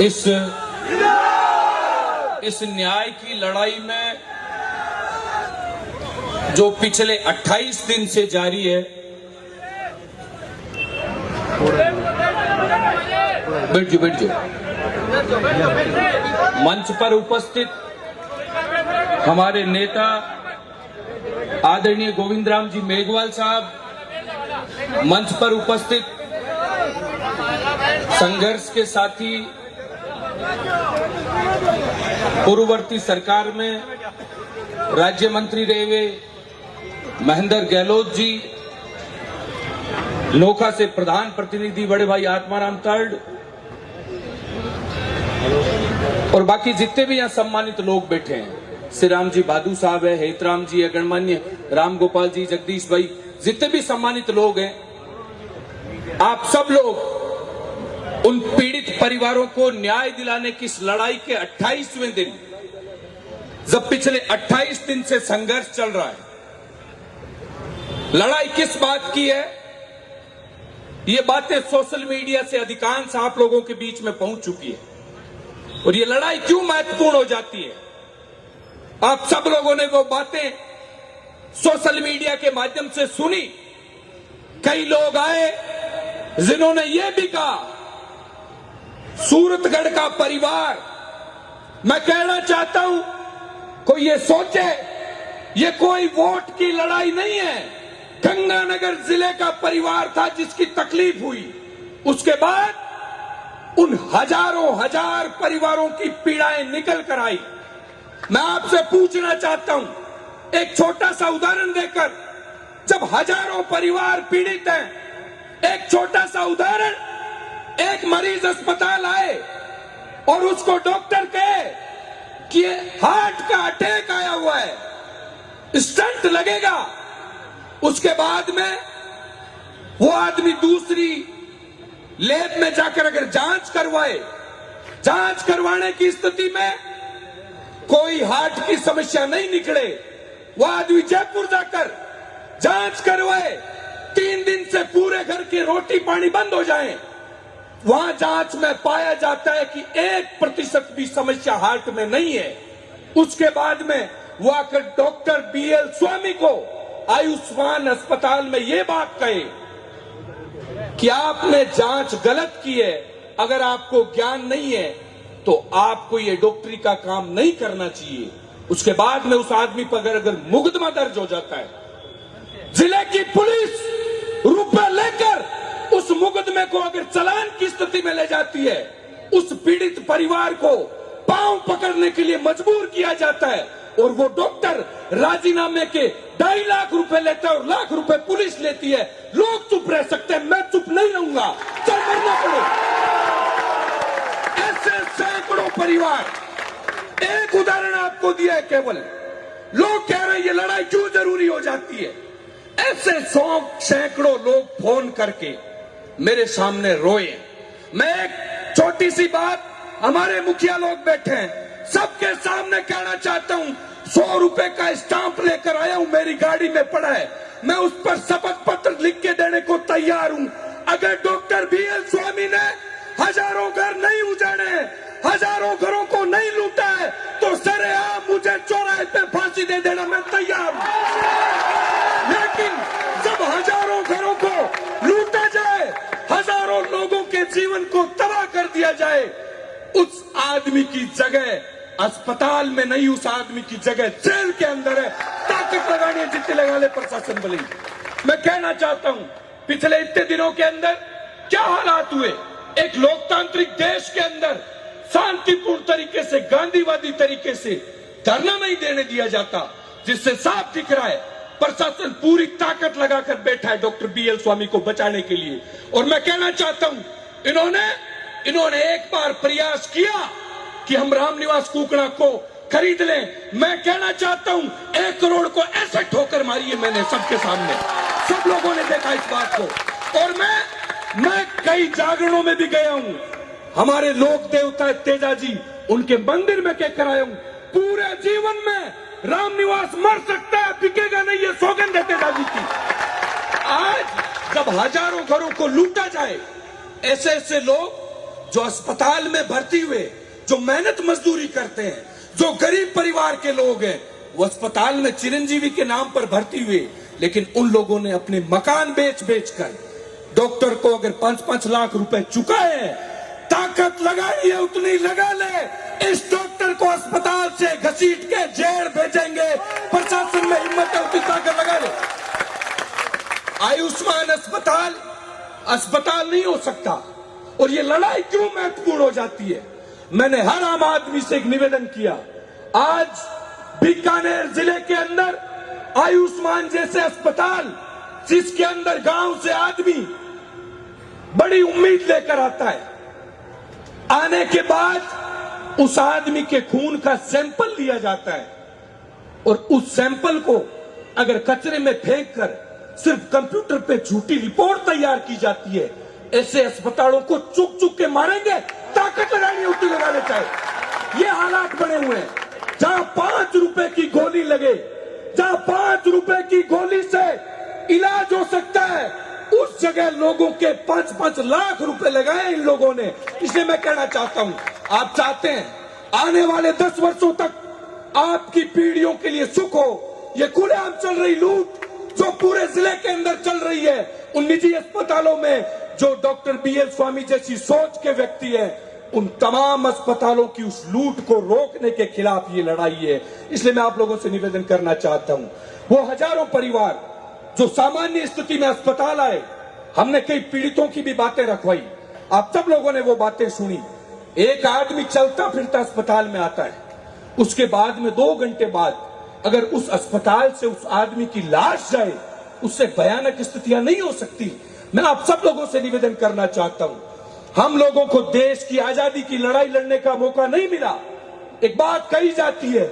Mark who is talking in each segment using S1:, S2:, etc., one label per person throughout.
S1: इस न्याय की लड़ाई में जो पिछले 28 दिन से जारी है, बैठ जाओ। मंच पर उपस्थित हमारे नेता आदरणीय गोविंद राम जी मेघवाल साहब, मंच पर उपस्थित संघर्ष के साथी, पूर्ववर्ती सरकार में राज्य मंत्री रहे हुए महेंद्र गहलोत जी, नोखा से प्रधान प्रतिनिधि बड़े भाई आत्माराम तर्ड और बाकी जितने भी यहाँ सम्मानित लोग बैठे हैं, श्री राम जी भादू साहब है, हेतराम जी है, गणमान्य राम गोपाल जी, जगदीश भाई, जितने भी सम्मानित लोग हैं, आप सब लोग उन पीड़ित परिवारों को न्याय दिलाने की इस लड़ाई के 28वें दिन, जब पिछले 28 दिन से संघर्ष चल रहा है, लड़ाई किस बात की है, ये बातें सोशल मीडिया से अधिकांश आप लोगों के बीच में पहुंच चुकी है। और ये लड़ाई क्यों महत्वपूर्ण हो जाती है, आप सब लोगों ने वो बातें सोशल मीडिया के माध्यम से सुनी। कई लोग आए जिन्होंने ये भी कहा, सूरतगढ़ का परिवार, मैं कहना चाहता हूं, कोई ये सोचे ये कोई वोट की लड़ाई नहीं है। गंगानगर जिले का परिवार था जिसकी तकलीफ हुई, उसके बाद उन हजारों हजार परिवारों की पीड़ाएं निकल कर आई। मैं आपसे पूछना चाहता हूं, एक छोटा सा उदाहरण देकर, जब हजारों परिवार पीड़ित हैं, एक छोटा सा उदाहरण, एक मरीज अस्पताल आए और उसको डॉक्टर कहे कि हार्ट का अटैक आया हुआ है, स्टंट लगेगा, उसके बाद में वो आदमी दूसरी लैब में जाकर अगर जांच करवाए, जांच करवाने की स्थिति में कोई हार्ट की समस्या नहीं निकले, वो आदमी जयपुर जाकर जांच करवाए, 3 दिन से पूरे घर की रोटी पानी बंद हो जाए, वहां जांच में पाया जाता है कि 1% भी समस्या हार्ट में नहीं है। उसके बाद में वो आकर डॉक्टर BL स्वामी को आयुष्मान अस्पताल में ये बात कहे कि आपने जांच गलत की है, अगर आपको ज्ञान नहीं है तो आपको ये डॉक्टरी का काम नहीं करना चाहिए। उसके बाद में उस आदमी पर अगर मुकदमा दर्ज हो जाता है, जिले की पुलिस रुपए लेकर उस मुकदमे को अगर चालान की स्थिति में ले जाती है, उस पीड़ित परिवार को पांव पकड़ने के लिए मजबूर किया जाता है और वो डॉक्टर राजीनामे के 2.5 लाख रुपए लेता है और लाख रुपए पुलिस लेती है। लोग चुप रह सकते हैं, मैं चुप नहीं रहूंगा, चल मरना पड़े। ऐसे सैकड़ों परिवार, एक उदाहरण आपको दिया है केवल, लोग कह रहे हैं ये लड़ाई क्यों जरूरी हो जाती है। ऐसे सैकड़ों लोग फोन करके मेरे सामने रोए। मैं एक छोटी सी बात, हमारे मुखिया लोग बैठे हैं, सबके सामने कहना चाहता हूं, 100 रुपए का स्टाम्प लेकर आया हूं, मेरी गाड़ी में पड़ा है, मैं उस पर शपथ पत्र लिख के देने को तैयार हूं। अगर डॉक्टर BL स्वामी ने हजारों घर नहीं उजाड़े, हजारों घरों को नहीं लूटा है, तो सरेआम मुझे चौराहे पे फांसी दे देना, मैं तैयार हूं। लेकिन जब हजारों घरों को लूटा जाए, हजारों लोगों के जीवन को तबाह कर दिया जाए, उस आदमी की जगह अस्पताल में नहीं, उस आदमी की जगह जेल के अंदर है। ताकत लगानी है जितनी लगा ले प्रशासन बली। मैं कहना चाहता हूं, पिछले इतने दिनों के अंदर क्या हालात हुए, एक लोकतांत्रिक देश के अंदर शांतिपूर्ण तरीके से, गांधीवादी तरीके से धरना नहीं देने दिया जाता, जिससे साफ दिख रहा है प्रशासन पूरी ताकत लगाकर बैठा है डॉक्टर BL स्वामी को बचाने के लिए। और मैं कहना चाहता हूं, इन्होंने एक बार प्रयास किया कि हम रामनिवास कुकड़ा को खरीद लें। मैं कहना चाहता हूं, 1 करोड़ को ऐसे ठोकर मारी है मैंने सबके सामने, सब लोगों ने देखा इस बात को। और मैं कई जागरणों में भी गया हूं, हमारे लोक देवता तेजा जी, उनके मंदिर में कहकर आया हूं, पूरे जीवन में रामनिवास मर सकता है, बिकेगा नहीं, ये सौगंध है तेजा जी की। आज जब हजारों घरों को लूटा जाए, ऐसे ऐसे लोग जो अस्पताल में भर्ती हुए, जो मेहनत मजदूरी करते हैं, जो गरीब परिवार के लोग हैं, वो अस्पताल में चिरंजीवी के नाम पर भर्ती हुए, लेकिन उन लोगों ने अपने मकान बेच बेच कर डॉक्टर को अगर 5-5 लाख रुपए चुकाए हैं, ताकत लगाई है उतनी लगा ले। इस डॉक्टर को अस्पताल से घसीट के जेल भेजेंगे। प्रशासन में हिम्मत है उतनी ताकत लगा ले। आयुष्मान अस्पताल नहीं हो सकता। और ये लड़ाई क्यों महत्वपूर्ण हो जाती है? मैंने हर आम आदमी से एक निवेदन किया। आज बीकानेर जिले के अंदर आयुष्मान जैसे अस्पताल, जिसके अंदर गांव से आदमी बड़ी उम्मीद लेकर आता है, आने के बाद उस आदमी के खून का सैंपल लिया जाता है और उस सैंपल को अगर कचरे में फेंक कर सिर्फ कंप्यूटर पे झूठी रिपोर्ट तैयार की जाती है। ऐसे अस्पतालों को चुक चुक के मारेंगे, ताकत लगानी उतनी लगाने चाहिए। ये हालात बने हुए हैं। जहां 5 रुपए की गोली लगे, जहां 5 रुपए की गोली से इलाज हो सकता है, उस जगह लोगों के 5-5 लाख रुपए लगाए इन लोगों ने। इसलिए मैं कहना चाहता हूं, आप चाहते हैं आने वाले 10 वर्षों तक आपकी पीढ़ियों के लिए सुख हो। ये खुलेआम चल रही लूट जो पूरे जिले के अंदर चल रही है, उन निजी अस्पतालों में जो डॉक्टर BL स्वामी जैसी सोच के व्यक्ति है, उन तमाम अस्पतालों की उस लूट को रोकने के खिलाफ ये लड़ाई है। इसलिए मैं आप लोगों से निवेदन करना चाहता हूं, वो हजारों परिवार जो सामान्य स्थिति में अस्पताल आए, हमने कई पीड़ितों की भी बातें रखवाई, आप सब लोगों ने वो बातें सुनी। एक आदमी चलता फिरता अस्पताल में आता है, उसके बाद में 2 घंटे बाद अगर उस अस्पताल से उस आदमी की लाश जाए, उससे भयानक स्थितियां नहीं हो सकती। मैं आप सब लोगों से निवेदन करना चाहता हूं, हम लोगों को देश की आजादी की लड़ाई लड़ने का मौका नहीं मिला। एक बात कही जाती है,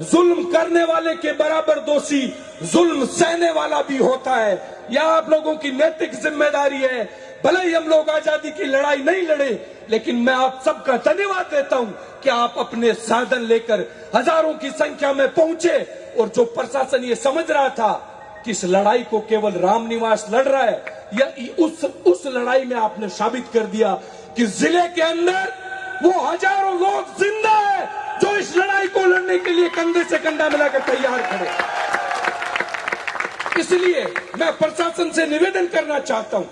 S1: जुल्म करने वाले के बराबर दोषी जुल्म सहने वाला भी होता है। यह आप लोगों की नैतिक जिम्मेदारी है। भले ही हम लोग आजादी की लड़ाई नहीं लड़े, लेकिन मैं आप सबका धन्यवाद देता हूं कि आप अपने साधन लेकर हजारों की संख्या में पहुंचे। और जो प्रशासन ये समझ रहा था कि इस लड़ाई को केवल रामनिवास लड़ रहा है, या उस लड़ाई में आपने साबित कर दिया कि जिले के अंदर वो हजारों लोग जिंदा है जो इस लड़ाई को लड़ने के लिए कंधे से कंधा मिलाकर तैयार खड़े। इसलिए मैं प्रशासन से निवेदन करना चाहता हूं,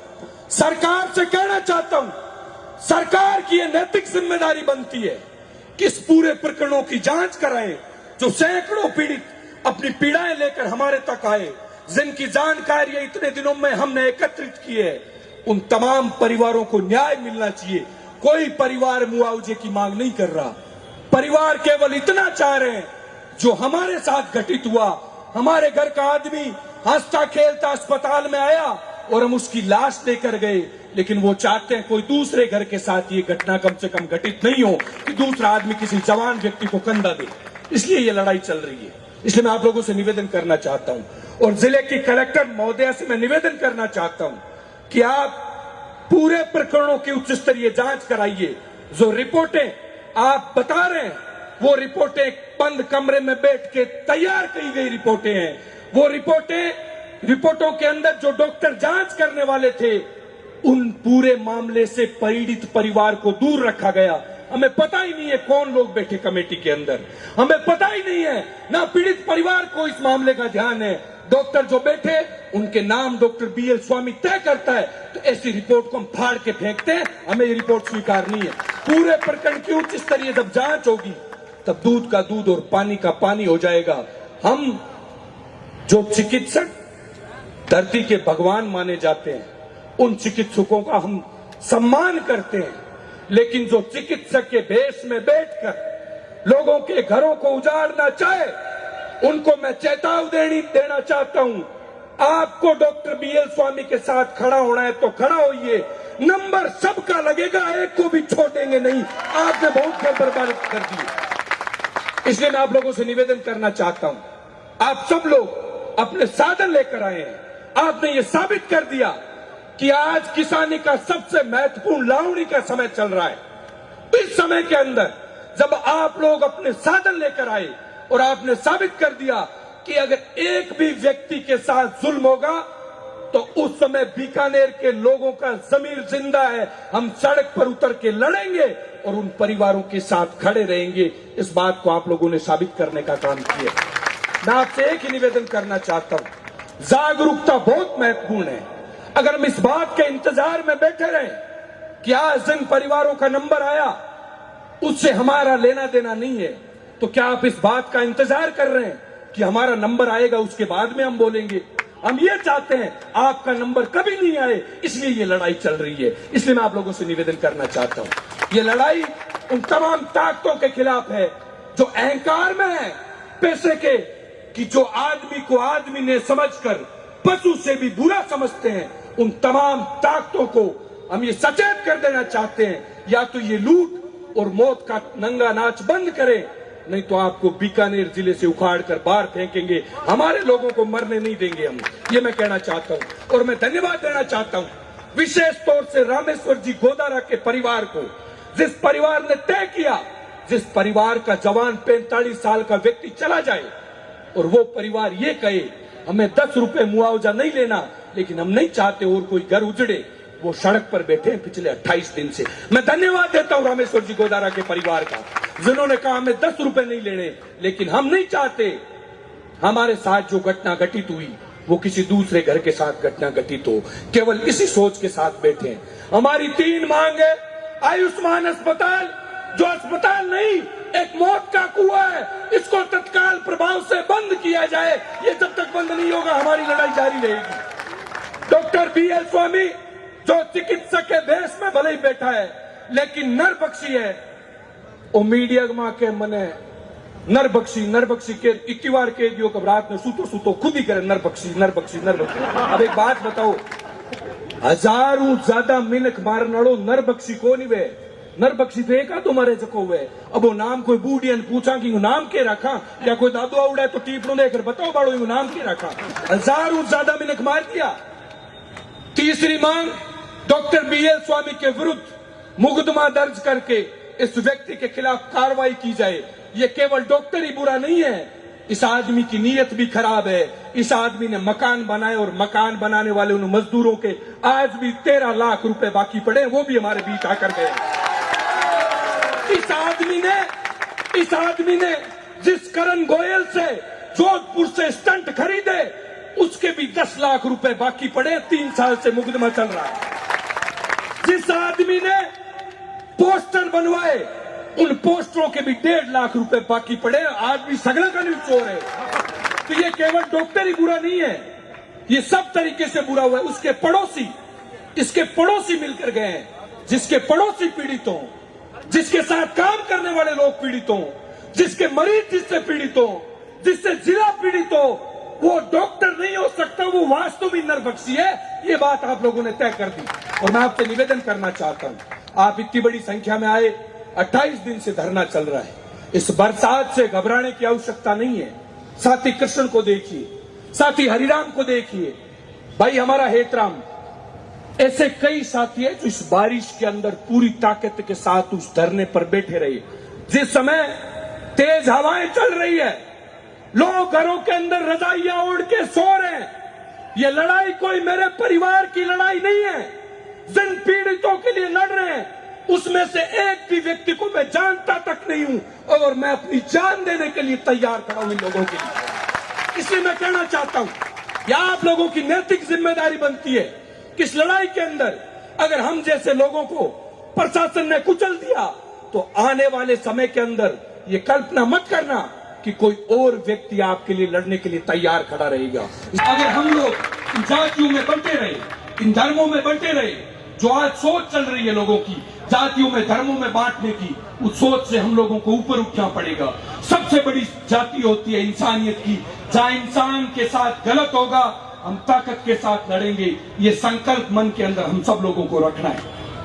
S1: सरकार से कहना चाहता हूं, सरकार की यह नैतिक जिम्मेदारी बनती है कि इस पूरे प्रकरणों की जांच कराएं। जो सैकड़ों पीड़ित अपनी पीड़ाएं लेकर हमारे तक आए, जिनकी जानकारी इतने दिनों में हमने एकत्रित की है, उन तमाम परिवारों को न्याय मिलना चाहिए। कोई परिवार मुआवजे की मांग नहीं कर रहा। परिवार केवल इतना चाह रहे हैं, जो हमारे साथ घटित हुआ, हमारे घर का आदमी हंसता खेलता अस्पताल में आया और हम उसकी लाश लेकर गए, लेकिन वो चाहते हैं कोई दूसरे घर के साथ ये घटना कम से कम घटित नहीं हो कि दूसरा आदमी किसी जवान व्यक्ति को कंधा दे। इसलिए ये लड़ाई चल रही है। इसलिए मैं आप लोगों से निवेदन करना चाहता हूं और जिले की कलेक्टर महोदया से मैं निवेदन करना चाहता हूं कि आप पूरे प्रकरणों की उच्च स्तरीय जांच कराइए। जो रिपोर्टें आप बता रहे हैं, वो रिपोर्टें बंद कमरे में बैठ के तैयार की गई रिपोर्टें हैं। वो रिपोर्टों के अंदर जो डॉक्टर जांच करने वाले थे, उन पूरे मामले से पीड़ित परिवार को दूर रखा गया। हमें पता ही नहीं है कौन लोग बैठे कमेटी के अंदर, हमें पता ही नहीं है, ना पीड़ित परिवार को इस मामले का ध्यान है। डॉक्टर जो बैठे, उनके नाम डॉक्टर BL स्वामी तय करता है, तो ऐसी रिपोर्ट को हम फाड़ के फेंकते हैं। हमें ये रिपोर्ट स्वीकार नहीं है। पूरे प्रकरण की उच्च स्तरीय जब जांच होगी, तब दूध का दूध और पानी का पानी हो जाएगा। हम जो चिकित्सक धरती के भगवान माने जाते हैं, उन चिकित्सकों का हम सम्मान करते हैं, लेकिन जो चिकित्सक के भेष में बैठकर लोगों के घरों को उजाड़ना चाहे, उनको मैं चेतावनी देना चाहता हूं। आपको डॉक्टर BL स्वामी के साथ खड़ा होना है तो खड़ा होइए। नंबर सबका लगेगा, एक को भी छोड़ेंगे नहीं। आपने बहुत घर बर्बाद कर दी। इसलिए मैं आप लोगों से निवेदन करना चाहता हूं, आप सब लोग अपने साधन लेकर आए हैं। आपने ये साबित कर दिया कि आज किसानी का सबसे महत्वपूर्ण लावणी का समय चल रहा है। इस समय के अंदर जब आप लोग अपने साधन लेकर आए और आपने साबित कर दिया कि अगर एक भी व्यक्ति के साथ जुल्म होगा तो उस समय बीकानेर के लोगों का जमीर जिंदा है। हम सड़क पर उतर के लड़ेंगे और उन परिवारों के साथ खड़े रहेंगे। इस बात को आप लोगों ने साबित करने का काम किया। मैं आपसे एक ही निवेदन करना चाहता हूं, जागरूकता बहुत महत्वपूर्ण है। अगर हम इस बात के इंतजार में बैठे रहे कि आज जिन परिवारों का नंबर आया उससे हमारा लेना देना नहीं है, तो क्या आप इस बात का इंतजार कर रहे हैं कि हमारा नंबर आएगा उसके बाद में हम बोलेंगे? हम ये चाहते हैं आपका नंबर कभी नहीं आए, इसलिए ये लड़ाई चल रही है। इसलिए मैं आप लोगों से निवेदन करना चाहता हूं, ये लड़ाई उन तमाम ताकतों के खिलाफ है जो अहंकार में है पैसे के, कि जो आदमी को आदमी ने समझकर पशु से भी बुरा समझते हैं। उन तमाम ताकतों को हम ये सचेत कर देना चाहते हैं, या तो ये लूट और मौत का नंगा नाच बंद करें, नहीं तो आपको बीकानेर जिले से उखाड़ कर बाहर फेंकेंगे। हमारे लोगों को मरने नहीं देंगे हम, ये मैं कहना चाहता हूं। और मैं धन्यवाद देना चाहता हूं विशेष तौर से रामेश्वर जी गोदारा के परिवार को, जिस परिवार ने तय किया, जिस परिवार का जवान 45 साल का व्यक्ति चला जाए और वो परिवार ये कहे हमें 10 रुपए मुआवजा नहीं लेना, लेकिन हम नहीं चाहते और कोई घर उजड़े, वो सड़क पर बैठे हैं पिछले 28 दिन से। मैं धन्यवाद देता हूं रामेश्वर जी गोदारा के परिवार का, जिन्होंने कहा हमें 10 रुपए नहीं लेने, लेकिन हम नहीं चाहते हमारे साथ जो घटना घटित हुई वो किसी दूसरे घर के साथ घटना घटित हो। केवल इसी सोच के साथ बैठे हैं। हमारी 3 मांग है। आयुष्मान अस्पताल, जो अस्पताल नहीं एक मौत का कुआं है, इसको तत्काल प्रभाव से बंद किया जाए। ये जब तक बंद नहीं होगा हमारी लड़ाई जारी रहेगी। डॉक्टर BL स्वामी जो चिकित्सक के भेष में भले ही बैठा है, लेकिन नरबख्शी है। ओ मीडिया में के मने नरबख्शी के 21 बार कह दियो कि रात में सूतो खुद ही करे नरबख्शी। अब एक बात बताओ, हजारों ज्यादा मिनक मारनाड़ो नरबख्शी को नहीं वे। नरबख्शी तो एक आधो मारे जको हुए। अब वो नाम कोई बूढ़ियन पूछा कि नाम के रखा, या कोई दादू आवड़ा तो टीपनो देकर बताओ बाड़ो नाम के रखा। हजारों ज्यादा मिनक मार दिया। तीसरी मांग, डॉक्टर BL स्वामी के विरुद्ध मुकदमा दर्ज करके इस व्यक्ति के खिलाफ कार्रवाई की जाए। ये केवल डॉक्टर ही बुरा नहीं है, इस आदमी की नीयत भी खराब है। इस आदमी ने मकान बनाए और मकान बनाने वाले उन मजदूरों के आज भी 13 लाख रुपए बाकी पड़े, वो भी हमारे बीच आकर गए। इस आदमी ने जिस करण गोयल से जोधपुर से स्टंट खरीदे उसके भी 10 लाख रुपए बाकी पड़े। 3 साल से मुकदमा चल रहा है। जिस आदमी ने पोस्टर बनवाए उन पोस्टरों के भी 1.5 लाख रुपए बाकी पड़े। आदमी सगला का न्यूज चोर है। तो ये केवल डॉक्टर ही बुरा नहीं है, ये सब तरीके से बुरा हुआ है। उसके पड़ोसी, इसके पड़ोसी मिलकर गए हैं। जिसके पड़ोसी पीड़ित हो, जिसके साथ काम करने वाले लोग पीड़ित हो, जिसके मरीज जिससे पीड़ित हो, जिससे जिला पीड़ित हो, वो डॉक्टर नहीं हो सकता, वो वास्तव में नरबख्शी है। ये बात आप लोगों ने तय कर दी। और मैं आपसे निवेदन करना चाहता हूं, आप इतनी बड़ी संख्या में आए, 28 दिन से धरना चल रहा है। इस बरसात से घबराने की आवश्यकता नहीं है। साथी कृष्ण को देखिए, साथी हरिराम को देखिए, भाई हमारा हेतराम, ऐसे कई साथी है जो इस बारिश के अंदर पूरी ताकत के साथ उस धरने पर बैठे रहे। जिस समय तेज हवाएं चल रही है, लोग घरों के अंदर रजाइयां ओढ़ के सो रहे हैं। ये लड़ाई कोई मेरे परिवार की लड़ाई नहीं है, जिन पीड़ितों के लिए लड़ रहे हैं उसमें से एक भी व्यक्ति को मैं जानता तक नहीं हूं, और मैं अपनी जान देने के लिए तैयार खड़ा हूं इन लोगों के लिए। इसलिए मैं कहना चाहता हूं, यह आप लोगों की नैतिक जिम्मेदारी बनती है कि इस लड़ाई के अंदर अगर हम जैसे लोगों को प्रशासन ने कुचल दिया, तो आने वाले समय के अंदर ये कल्पना मत करना कि कोई और व्यक्ति आपके लिए लड़ने के लिए तैयार खड़ा रहेगा। अगर हम लोग इन जातियों में बंटे रहे, इन धर्मों में बंटे रहे, जो आज सोच चल रही है लोगों की जातियों में धर्मों में बांटने की, उस सोच से हम लोगों को ऊपर उठना पड़ेगा। सबसे बड़ी जाति होती है इंसानियत की। जहां इंसान के साथ गलत होगा हम ताकत के साथ लड़ेंगे। ये संकल्प मन के अंदर हम सब लोगों को रखना है।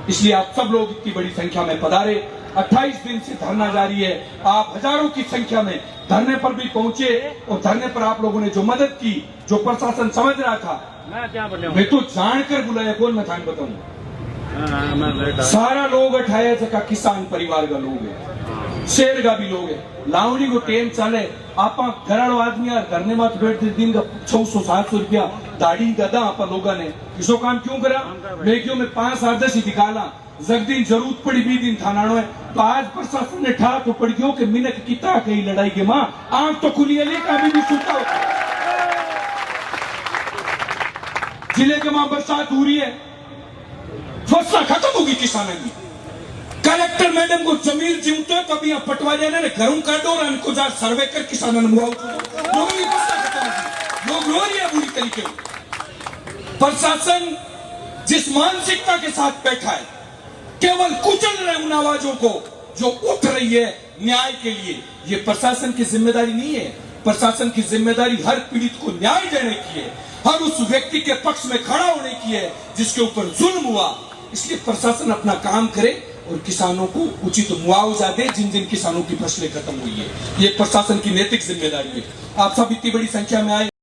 S1: इसलिए आप सब लोग इतनी बड़ी संख्या में पधारे। 28 दिन से धरना जारी है। आप हजारों की संख्या में धरने पर भी पहुंचे, और धरने पर आप लोगों ने जो मदद की, जो प्रशासन समझ रहा था, मैं तो जानकर बुलाया, कौन मैं थान बताऊं, सारा लोग 28 का किसान परिवार का लोग है। शेर का भी लोग है लावणी को टेम चाले आप घराड़ो आदमी यार घरने मात बैठ दिन का 600-700 रुपया दाढ़ी गदा आप लोगों ने इसो काम क्यों करा मैं क्यों मैं 5 आदर्श ही दिखाला जगदीन जरूरत पड़ी 20 दिन थानानो है तो आज प्रशासन ने ठा तो पड़ गयो कि मिनक किता कही लड़ाई के मां आंख तो खुली है का अभी भी सुता जिले के मां बरसात हो रही है फसला खत्म होगी किसानों की कलेक्टर मैडम को जमीन जीवते है कभी यहाँ पटवा जाने ने घरों काटो और इनको जा सर्वे कर किसानों ने मुआवजा लोगों की फसला खत्म होगी लोग रो रही है बुरी तरीके प्रशासन जिस मानसिकता के साथ बैठा है केवल कुचल रहे उन आवाजों को जो उठ रही है न्याय के लिए ये प्रशासन की जिम्मेदारी नहीं है प्रशासन की जिम्मेदारी हर पीड़ित को न्याय देने की है हर उस व्यक्ति के पक्ष में खड़ा होने की है जिसके ऊपर जुल्म हुआ इसलिए प्रशासन अपना काम करे और किसानों को उचित मुआवजा दे जिन जिन किसानों की फसलें खत्म हुई है ये प्रशासन की नैतिक जिम्मेदारी है आप सब इतनी बड़ी संख्या में आए